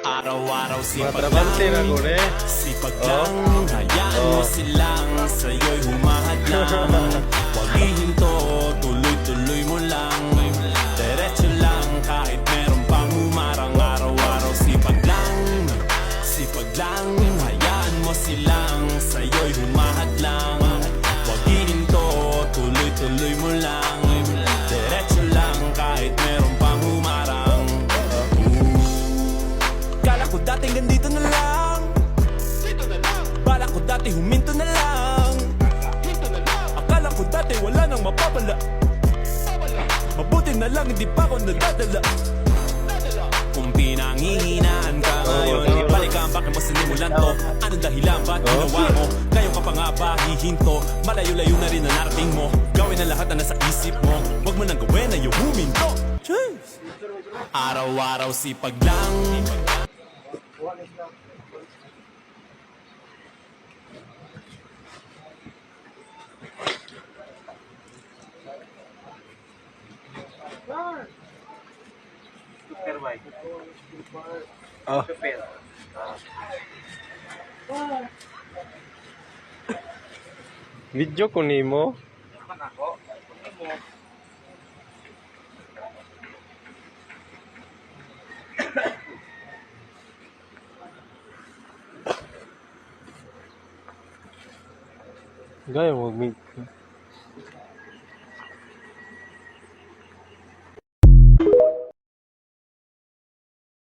Araw-araw sipag Matrabante na lang, ko eh. sipag lang, hayaan mo silang sa'yo'y humahadlang. Huwag ihinto, tuloy-tuloy mo lang, diretso lang kahit meron pang humarang. Araw-araw sipag lang, hayaan mo silang sa'yo'y humahadlang. Huwag ihinto, tuloy-tuloy mo lang, diretso lang kahit meron pang humarang. Kala ko dating ganito na lang, bala ko dati huminto na lang, akala ko dati wala nang mapapala, mabuti na lang hindi pa ako nadadala. Kung pinanghihinaan ka ngayon, ibalik ang bakit mo sinimulan to. Anong dahilan ba't ginawa mo? Kayo ka pa nga ba hihinto? Malayo-layo na rin ang narating mo. Gawin na lahat na nasa isip mo, wag mo nang gawin na yung huminto. Araw-araw sipag lang, Oh. Video ko nimo. Gaya mo,